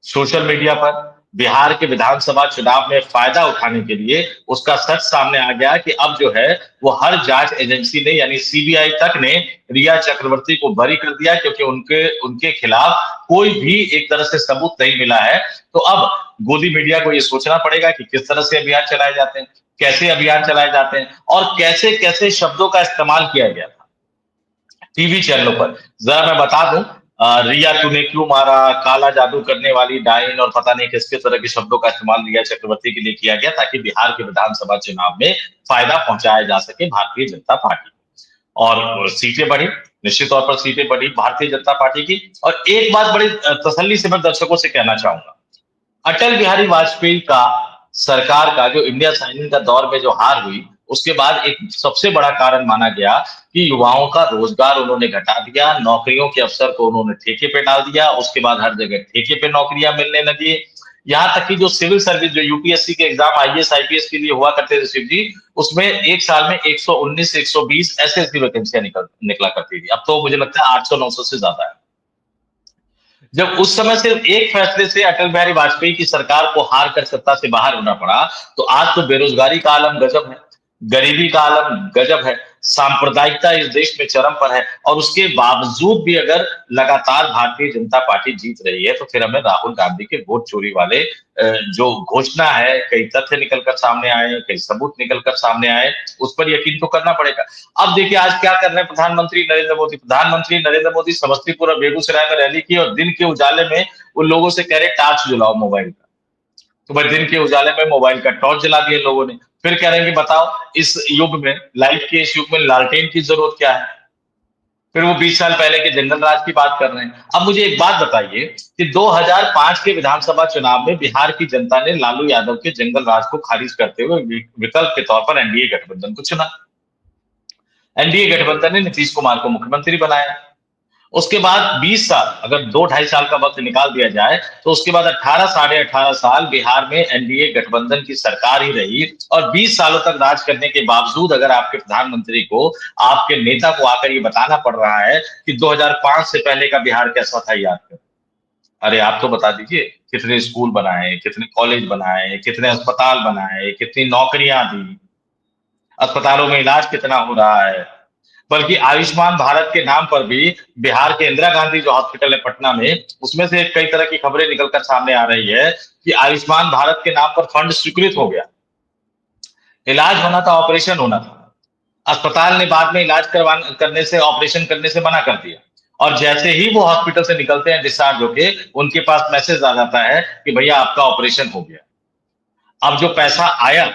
सोशल मीडिया पर, बिहार के विधानसभा चुनाव में फायदा उठाने के लिए उसका सच सामने आ गया कि अब जो है वो हर जांच एजेंसी ने, यानी सीबीआई तक ने रिया चक्रवर्ती को बरी कर दिया, क्योंकि उनके खिलाफ कोई भी एक तरह से सबूत नहीं मिला है। तो अब गोदी मीडिया को ये सोचना पड़ेगा कि किस तरह से अभियान चलाए जाते हैं, कैसे अभियान चलाए जाते हैं और कैसे कैसे शब्दों का इस्तेमाल किया गया था टीवी चैनलों पर। जरा मैं बता दूं, रिया तूने क्यों मारा, काला जादू करने वाली डाइन और पता नहीं किस किस तरह के शब्दों का इस्तेमाल रिया चक्रवर्ती के लिए किया गया, ताकि बिहार के विधानसभा चुनाव में फायदा पहुंचाया जा सके भारतीय जनता पार्टी। और सीटें बढ़ी, निश्चित तौर पर सीटें बढ़ी भारतीय जनता पार्टी की। और एक बात बड़ी तसल्ली से मैं दर्शकों से कहना चाहूंगा, अटल बिहारी वाजपेयी का सरकार का जो इंडिया साइनिंग का दौर में जो हार हुई, उसके बाद एक सबसे बड़ा कारण माना गया कि युवाओं का रोजगार उन्होंने घटा दिया, नौकरियों के अवसर को उन्होंने ठेके पे डाल दिया, उसके बाद हर जगह ठेके पे नौकरियां मिलने लगी। यहाँ तक कि जो सिविल सर्विस, जो यूपीएससी के एग्जाम आईएएस आईपीएस के लिए हुआ करते थे शिव जी, उसमें एक साल में 119 से 120 ऐसी वैकेंसियां निकला करती थी। अब तो मुझे लगता है 800-900 से ज्यादा है। जब उस समय सिर्फ एक फैसले से अटल बिहारी वाजपेयी की सरकार को हार कर सत्ता से बाहर होना पड़ा, तो आज तो बेरोजगारी का आलम गजब है, गरीबी का आलम गजब है, सांप्रदायिकता इस देश में चरम पर है, और उसके बावजूद भी अगर लगातार भारतीय जनता पार्टी जीत रही है, तो फिर हमें राहुल गांधी के वोट चोरी वाले जो घोषणा है, कई तथ्य निकलकर सामने आए, कई सबूत निकलकर सामने आए, उस पर यकीन तो करना पड़ेगा। अब देखिए आज क्या कर रहे हैं प्रधानमंत्री नरेंद्र मोदी। प्रधानमंत्री नरेंद्र मोदी समस्तीपुर और बेगूसराय में रैली की और दिन के उजाले में उन लोगों से कह रहे टार्च जलाओ मोबाइल का। तो भाई दिन के उजाले में मोबाइल का टॉर्च जला दिया लोगों ने। फिर कह रहे हैं कि बताओ इस युग में, लाइट के इस युग में लालटेन की जरूरत क्या है। फिर वो 20 साल पहले के जंगल राज की बात कर रहे हैं। अब मुझे एक बात बताइए कि 2005 के विधानसभा चुनाव में बिहार की जनता ने लालू यादव के जंगल राज को खारिज करते हुए विकल्प के तौर पर एनडीए गठबंधन को चुना। एनडीए गठबंधन ने नीतीश कुमार को मुख्यमंत्री बनाया। उसके बाद 20 साल, अगर 2-2.5 साल का वक्त निकाल दिया जाए, तो उसके बाद 18 साढ़े 18 साल बिहार में एनडीए गठबंधन की सरकार ही रही, और 20 सालों तक राज करने के बावजूद अगर आपके प्रधानमंत्री को, आपके नेता को आकर ये बताना पड़ रहा है कि 2005 से पहले का बिहार कैसा था, याद कर। अरे आप तो बता दीजिए कितने स्कूल बनाए, कितने कॉलेज बनाए, कितने अस्पताल बनाए, कितनी नौकरियां दी, अस्पतालों में इलाज कितना हो रहा है। बल्कि आयुष्मान भारत के नाम पर भी बिहार के इंदिरा गांधी जो हॉस्पिटल है पटना में, उसमें से कई तरह की खबरें निकलकर सामने आ रही है कि आयुष्मान भारत के नाम पर फंड स्वीकृत हो गया, इलाज होना था, ऑपरेशन होना था, अस्पताल ने बाद में इलाज करने से, ऑपरेशन करने से मना कर दिया, और जैसे ही वो हॉस्पिटल से निकलते हैं डिस्चार्ज होके, उनके पास मैसेज आ जाता है कि भैया आपका ऑपरेशन हो गया। अब जो पैसा आया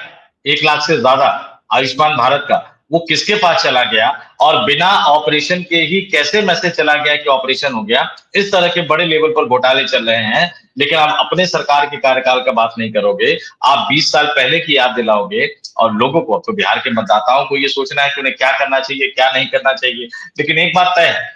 1 लाख से ज्यादा आयुष्मान भारत का, वो किसके पास चला गया, और बिना ऑपरेशन के ही कैसे मैसेज चला गया कि ऑपरेशन हो गया। इस तरह के बड़े लेवल पर घोटाले चल रहे हैं। लेकिन आप अपने सरकार के कार्यकाल का बात नहीं करोगे, आप 20 साल पहले की याद दिलाओगे, और लोगों को, तो बिहार के मतदाताओं को ये सोचना है कि उन्हें क्या करना चाहिए, क्या नहीं करना चाहिए। लेकिन एक बात तय है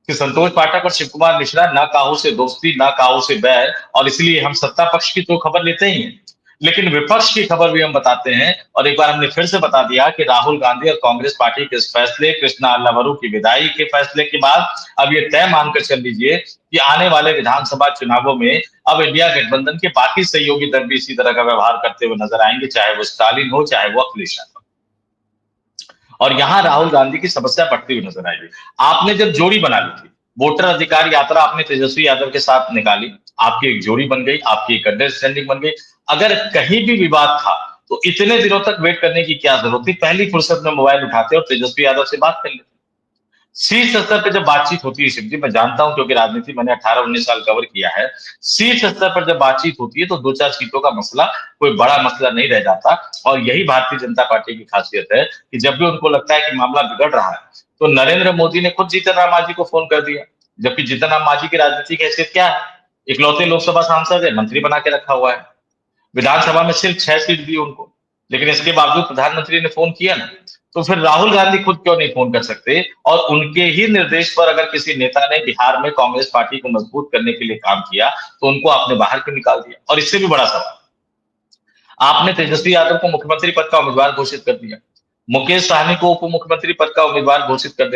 कि संतोष पाठक और शिव कुमार मिश्रा ना काहू से दोस्ती, ना काहू से बैर, और इसलिए हम सत्ता पक्ष की तो खबर लेते ही हैं, लेकिन विपक्ष की खबर भी हम बताते हैं। और एक बार हमने फिर से बता दिया कि राहुल गांधी और कांग्रेस पार्टी के इस फैसले, कृष्णा अल्लावरू की विदाई के फैसले के बाद अब ये तय मानकर चल लीजिए कि आने वाले विधानसभा चुनावों में अब इंडिया गठबंधन के बाकी सहयोगी दल भी इसी तरह का व्यवहार करते हुए नजर आएंगे, चाहे वो स्टालिन हो, चाहे वो अखिलेश यादव। और यहां राहुल गांधी की समस्या बढ़ती हुई नजर आएगी। आपने जब जोड़ी बना ली थी, वोटर अधिकार यात्रा आपने तेजस्वी यादव के साथ निकाली, आपकी एक जोड़ी बन गई, आपकी एक अंडरस्टैंडिंग बन गई। अगर कहीं भी विवाद था, तो इतने दिनों तक वेट करने की क्या जरूरत थी, पहली फुर्सत में मोबाइल उठाते और तेजस्वी यादव से बात कर लेते। शीर्ष स्तर पर जब बातचीत होती है शिव जी, मैं जानता हूं क्योंकि राजनीति मैंने 18-19 साल कवर किया है, शीर्ष स्तर पर जब बातचीत होती है तो 2-4 सीटों का मसला कोई बड़ा मसला नहीं रह जाता। और यही भारतीय जनता पार्टी की खासियत है कि जब भी उनको लगता है कि मामला बिगड़ रहा है, तो नरेंद्र मोदी ने खुद जीतन राम मांझी को फोन कर दिया। जबकि जीतन राम मांझी की राजनीतिक हैसियत क्या है, इकलौते लोकसभा सांसद है, मंत्री बना के रखा हुआ है, विधानसभा में सिर्फ 6 सीट दी उनको, लेकिन इसके बावजूद प्रधानमंत्री ने फोन किया ना। तो फिर राहुल गांधी खुद क्यों नहीं फोन कर सकते, और उनके ही निर्देश पर अगर किसी नेता ने बिहार में कांग्रेस पार्टी को मजबूत करने के लिए काम किया, तो उनको आपने बाहर क्यों निकाल दिया। और इससे भी बड़ा सवाल, आपने तेजस्वी यादव को मुख्यमंत्री पद का उम्मीदवार घोषित कर दिया, मुकेश सहनी को उप मुख्यमंत्री पद का उम्मीदवार घोषित कर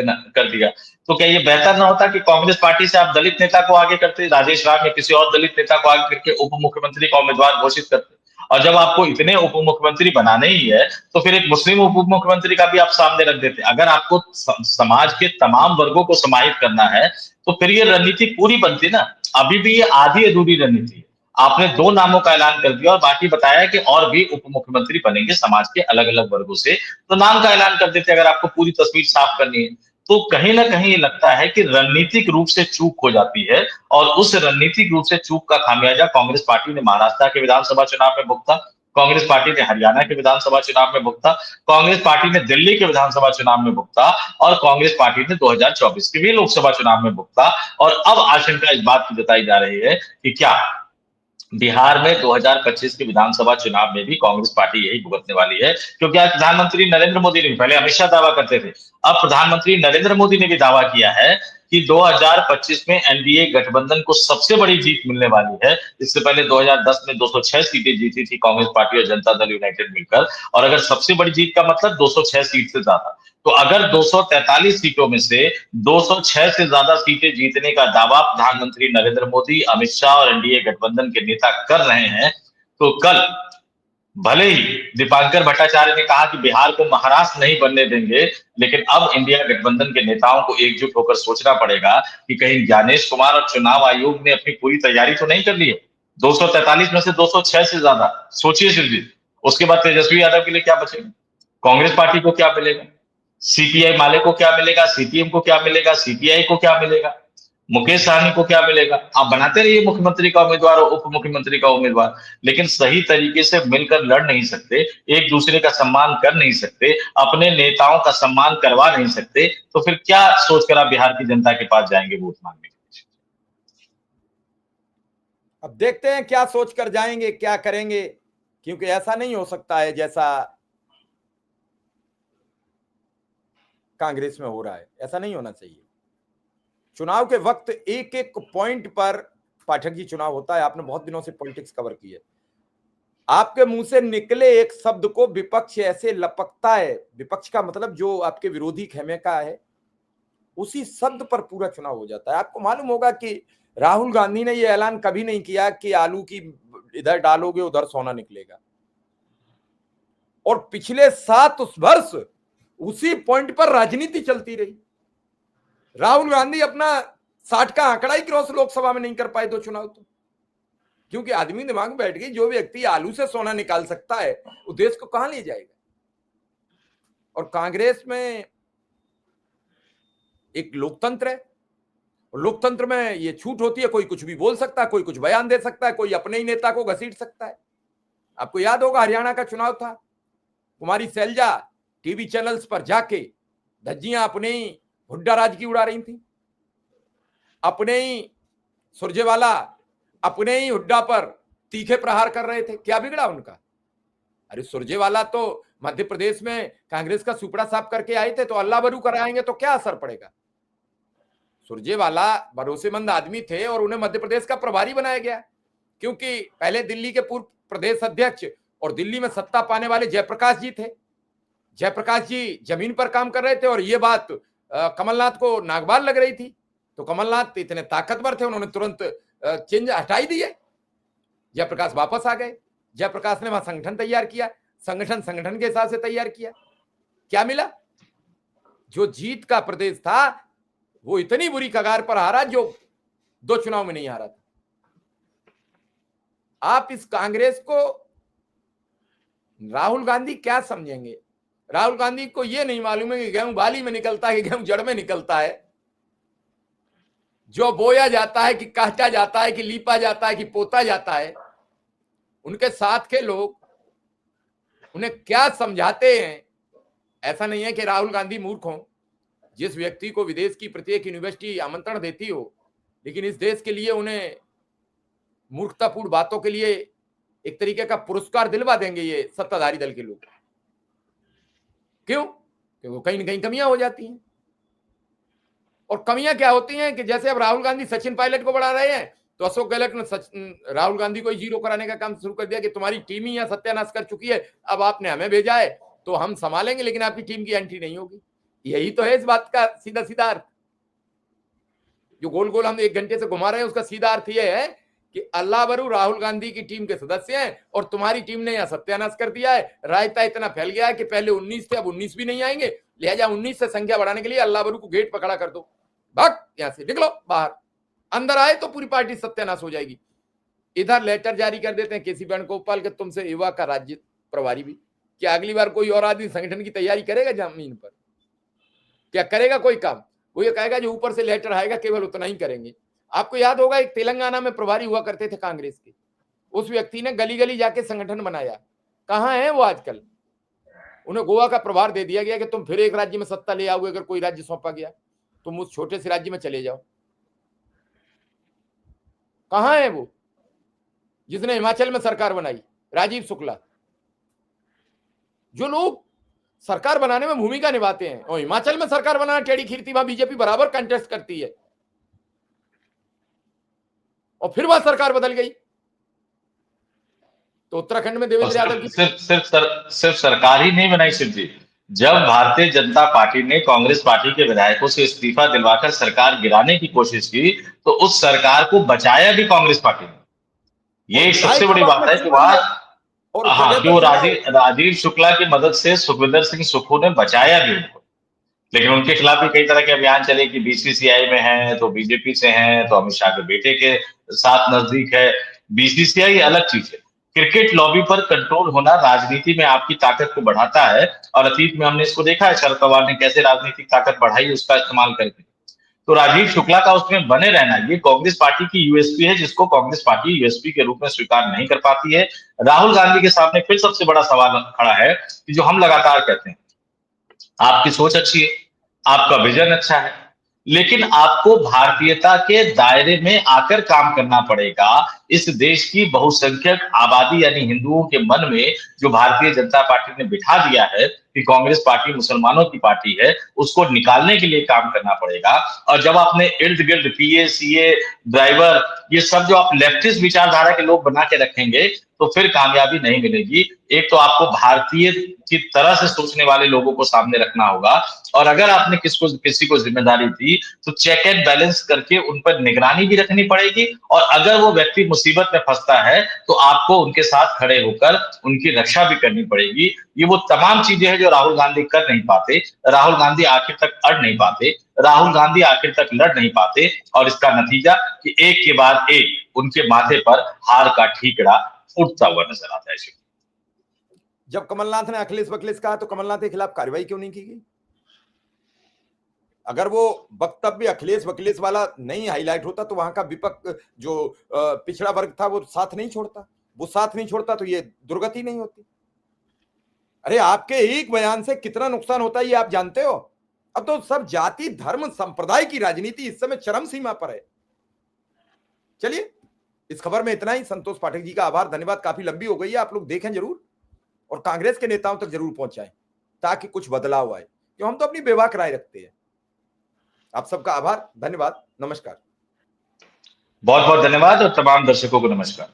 दिया। तो क्या ये बेहतर ना होता कि कांग्रेस पार्टी से आप दलित नेता को आगे करते, राजेश राम या किसी और दलित नेता को आगे करके उप मुख्यमंत्री का उम्मीदवार घोषित करते। और जब आपको इतने उप मुख्यमंत्री बनाने ही है, तो फिर एक मुस्लिम उप मुख्यमंत्री का भी आप सामने रख देते। अगर आपको समाज के तमाम वर्गों को समाहित करना है, तो फिर ये रणनीति पूरी बनती ना। अभी भी ये आधी अधूरी रणनीति है। आपने 2 नामों का ऐलान कर दिया और बाकी बताया कि और भी उप मुख्यमंत्री बनेंगे समाज के अलग अलग वर्गों से, तो नाम का ऐलान कर देते अगर आपको पूरी तस्वीर साफ करनी है। तो कहीं ना कहीं ये लगता है कि रणनीतिक रूप से चूक हो जाती है, और उस रणनीतिक रूप से चूक का खामियाजा कांग्रेस पार्टी ने महाराष्ट्र के विधानसभा चुनाव में भुगता, कांग्रेस पार्टी ने हरियाणा के विधानसभा चुनाव में भुगता, कांग्रेस पार्टी ने दिल्ली के विधानसभा चुनाव में भुगता, और कांग्रेस पार्टी ने 2024 के भी लोकसभा चुनाव में भुगता। और अब आशंका इस बात की जताई जा रही है कि क्या बिहार में 2025 के विधानसभा चुनाव में भी कांग्रेस पार्टी यही भुगतने वाली है, क्योंकि आज प्रधानमंत्री नरेंद्र मोदी ने, पहले अमित शाह दावा करते थे, अब प्रधानमंत्री नरेंद्र मोदी ने भी दावा किया है कि 2025 में एनडीए गठबंधन को सबसे बड़ी जीत मिलने वाली है। इससे पहले 2010 में 206 सीटें जीती थी कांग्रेस पार्टी और जनता दल यूनाइटेड मिलकर, और अगर सबसे बड़ी जीत का मतलब 206 सीट से ज्यादा, तो अगर 243 सीटों में से 206 से ज्यादा सीटें जीतने का दावा प्रधानमंत्री नरेंद्र मोदी, अमित शाह और एनडीए गठबंधन के नेता कर रहे हैं, तो कल भले ही दीपांकर भट्टाचार्य ने कहा कि बिहार को महाराष्ट्र नहीं बनने देंगे, लेकिन अब इंडिया गठबंधन के नेताओं को एकजुट होकर सोचना पड़ेगा कि कहीं ज्ञानेश कुमार और चुनाव आयोग ने अपनी पूरी तैयारी तो नहीं कर ली है। 243 में से 206 से ज्यादा, सोचिए शिवजी, उसके बाद तेजस्वी यादव के लिए क्या बचेगा, कांग्रेस पार्टी को क्या मिलेगा, सीपीआई माले को क्या मिलेगा, सीपीएम को क्या मिलेगा, सीपीआई को क्या मिलेगा, मुकेश सहनी को क्या मिलेगा। आप बनाते रहिए मुख्यमंत्री का उम्मीदवार और उप मुख्यमंत्री का उम्मीदवार, लेकिन सही तरीके से मिलकर लड़ नहीं सकते, एक दूसरे का सम्मान कर नहीं सकते, अपने नेताओं का सम्मान करवा नहीं सकते, तो फिर क्या सोचकर आप बिहार की जनता के पास जाएंगे वोट मांगने? अब देखते हैं क्या सोचकर जाएंगे, क्या करेंगे, क्योंकि ऐसा नहीं हो सकता है जैसा कांग्रेस में हो रहा है। ऐसा नहीं होना चाहिए। चुनाव के वक्त एक एक पॉइंट पर, पाठक जी चुनाव होता है, आपने बहुत दिनों से पॉलिटिक्स कवर की है, आपके मुंह से निकले एक शब्द को विपक्ष ऐसे लपकता है, विपक्ष का मतलब जो आपके विरोधी खेमे का है, उसी शब्द पर पूरा चुनाव हो जाता है। आपको मालूम होगा कि राहुल गांधी ने यह ऐलान कभी नहीं किया कि आलू की इधर डालोगे उधर सोना निकलेगा, और पिछले 7 वर्ष उसी पॉइंट पर राजनीति चलती रही। राहुल गांधी अपना 60 का आंकड़ा ही क्रॉस लोकसभा में नहीं कर पाए 2 चुनाव तो, क्योंकि आदमी दिमाग में बैठ गई, जो व्यक्ति आलू से सोना निकाल सकता है वो देश को कहां ले जाएगा। और कांग्रेस में एक लोकतंत्र है, और लोकतंत्र में ये छूट होती है, कोई कुछ भी बोल सकता है, कोई कुछ बयान दे सकता है, कोई अपने ही नेता को घसीट सकता है। आपको याद होगा हरियाणा का चुनाव था, कुमारी सैलजा टीवी चैनल्स पर जाके धज्जियां अपने ही हुड्डा राज की उड़ा रही थी, अपने ही सुरजेवाला अपने ही हुड्डा पर तीखे प्रहार कर रहे थे। क्या बिगड़ा उनका? अरे सुरजेवाला तो मध्य प्रदेश में कांग्रेस का सुपड़ा साफ करके आए थे, तो अल्लाह बरू कराएंगे तो क्या असर पड़ेगा? सुरजेवाला भरोसेमंद आदमी थे और उन्हें मध्य प्रदेश का प्रभारी बनाया गया, क्योंकि पहले दिल्ली के पूर्व प्रदेश अध्यक्ष और दिल्ली में सत्ता पाने वाले जयप्रकाश जी थे। जयप्रकाश जी जमीन पर काम कर रहे थे, और ये बात कमलनाथ को नागवार लग रही थी, तो कमलनाथ इतने ताकतवर थे, उन्होंने तुरंत चेंज हटाई दिए, जयप्रकाश वापस आ गए। जयप्रकाश ने वहां संगठन तैयार किया, संगठन के हिसाब से तैयार किया। क्या मिला? जो जीत का प्रदेश था वो इतनी बुरी कगार पर हारा जो 2 चुनाव में नहीं हारा था। आप इस कांग्रेस को, राहुल गांधी क्या समझेंगे? राहुल गांधी को यह नहीं मालूम है कि गेहूं बाली में निकलता है कि गेहूं जड़ में निकलता है, जो बोया जाता है कि काटा जाता है कि लीपा जाता है कि पोता जाता है। उनके साथ के लोग उन्हें क्या समझाते हैं? ऐसा नहीं है कि राहुल गांधी मूर्ख हो, जिस व्यक्ति को विदेश की प्रत्येक यूनिवर्सिटी आमंत्रण देती हो, लेकिन इस देश के लिए उन्हें मूर्खतापूर्ण बातों के लिए एक तरीके का पुरस्कार दिलवा देंगे ये सत्ताधारी दल के लोग। क्यों? क्योंकि कहीं ना कहीं कमियां हो जाती हैं। और कमियां क्या होती हैं कि जैसे अब राहुल गांधी सचिन पायलट को बढ़ा रहे हैं, तो अशोक गहलोत ने राहुल गांधी को जीरो कराने का काम शुरू कर दिया कि तुम्हारी टीम ही यहां सत्यानाश कर चुकी है, अब आपने हमें भेजा है तो हम संभालेंगे, लेकिन आपकी टीम की एंट्री नहीं होगी। यही तो है इस बात का सीधा सीधा अर्थ। जो गोल गोल हम 1 घंटे से घुमा रहे हैं उसका सीधा अर्थ यह है कि अल्लाह बरू राहुल गांधी की टीम के सदस्य हैं और तुम्हारी टीम ने यहां सत्यानाश कर दिया है। रायता इतना फैल गया है कि पहले 19 थे, अब 19 भी नहीं आएंगे, लिहाजा 19 से संख्या बढ़ाने के लिए अल्लाह बरू को गेट पकड़ा कर दो, भाग यहां से, निकलो बाहर। अंदर आए तो पूरी पार्टी सत्यानाश हो जाएगी। इधर लेटर जारी कर देते हैं केसी वेणुगोपाल के, तुमसे युवा का राज्य प्रभारी भी। क्या अगली बार कोई और आदमी संगठन की तैयारी करेगा जमीन पर? क्या करेगा कोई काम? वो ये कहेगा जो ऊपर से लेटर आएगा केवल उतना ही करेंगे। आपको याद होगा एक तेलंगाना में प्रभारी हुआ करते थे कांग्रेस के, उस व्यक्ति ने गली गली जाके संगठन बनाया। कहां है वो आजकल? उन्हें गोवा का प्रभार दे दिया गया कि तुम फिर एक राज्य में सत्ता ले आओगे, अगर कोई राज्य सौंपा गया तुम उस छोटे से राज्य में चले जाओ। कहां है वो? जिसने हिमाचल में सरकार बनाई, राजीव शुक्ला। जो लोग सरकार बनाने में भूमिका निभाते हैं, और हिमाचल में सरकार बनाना टेढ़ी खीर थी, वहां बीजेपी बराबर कंटेस्ट करती है, और फिर वहां सरकार बदल गई। तो उत्तराखंड में देवेंद्र यादव की सिर्फ सरकार ही नहीं बनाई शिव जी। जब भारतीय जनता पार्टी ने कांग्रेस पार्टी के विधायकों से इस्तीफा दिलवाकर सरकार गिराने की कोशिश की, तो उस सरकार को बचाया भी कांग्रेस पार्टी ने। ये एक सबसे बड़ी बात है कि वहां, और हाँ, कि वो राजीव शुक्ला की मदद से सुखविंदर सिंह सुक्खू ने बचाया भी उनको। लेकिन उनके खिलाफ भी कई तरह के अभियान चले कि बीसीसीआई में है तो बीजेपी से हैं, तो अमित शाह के बेटे के साथ नजदीक है। बीसीसीआई अलग चीज है। क्रिकेट लॉबी पर कंट्रोल होना राजनीति में आपकी ताकत को बढ़ाता है, और अतीत में हमने इसको देखा है, शरद पवार ने कैसे राजनीतिक ताकत बढ़ाई उसका इस्तेमाल करके। तो राजीव शुक्ला का उसमें बने रहना ये कांग्रेस पार्टी की यूएसपी है, जिसको कांग्रेस पार्टी यूएसपी के रूप में स्वीकार नहीं कर पाती है। राहुल गांधी के सामने फिर सबसे बड़ा सवाल खड़ा है कि जो हम लगातार कहते हैं, आपकी सोच अच्छी है, आपका विजन अच्छा है, लेकिन आपको भारतीयता के दायरे में आकर काम करना पड़ेगा। इस देश की बहुसंख्यक आबादी यानी हिंदुओं के मन में जो भारतीय जनता पार्टी ने बिठा दिया है कि कांग्रेस पार्टी मुसलमानों की पार्टी है, उसको निकालने के लिए काम करना पड़ेगा। और जब आपने इर्द गिर्द पीए, सीए, ड्राइवर, ये सब जो आप लेफ्टिस्ट विचारधारा के लोग बना के रखेंगे, तो फिर कामयाबी नहीं मिलेगी। एक तो आपको भारतीय की तरह से सोचने वाले लोगों को सामने रखना होगा, और अगर आपने किसी को जिम्मेदारी दी तो चेक एंड बैलेंस करके उन पर निगरानी भी रखनी पड़ेगी। और अगर वो व्यक्ति मुसीबत में फंसता है तो आपको उनके साथ खड़े होकर उनकी रक्षा भी करनी पड़ेगी। ये वो तमाम चीजें हैं जो राहुल गांधी कर नहीं पाते। राहुल गांधी आखिर तक अड़ नहीं पाते, राहुल गांधी आखिर तक लड़ नहीं पाते, और इसका नतीजा कि एक के बाद एक उनके माथे पर हार का ठीकरा फूटता हुआ नजर आता है। जब कमलनाथ ने अखिलेश वखिलेश कहा तो कमलनाथ के खिलाफ कार्रवाई क्यों नहीं की गई? अगर वो वक्तव्य अखिलेश वखिलेश वाला नहीं हाईलाइट होता तो वहां का विपक्ष जो पिछड़ा वर्ग था वो साथ नहीं छोड़ता, वो साथ नहीं छोड़ता तो ये दुर्गति नहीं होती। अरे आपके एक बयान से कितना नुकसान होता है ये आप जानते हो। अब तो सब जाति धर्म संप्रदाय की राजनीति इस समय चरम सीमा पर है। चलिए, इस खबर में इतना ही। संतोष पाठक जी का आभार, धन्यवाद। काफी लंबी हो गई है, आप लोग देखें जरूर और कांग्रेस के नेताओं तक जरूर पहुंचाएं ताकि कुछ बदलाव आए, क्यों हम तो अपनी बेबाक राय रखते हैं। आप सबका आभार, धन्यवाद, नमस्कार। बहुत बहुत धन्यवाद और तमाम दर्शकों को नमस्कार।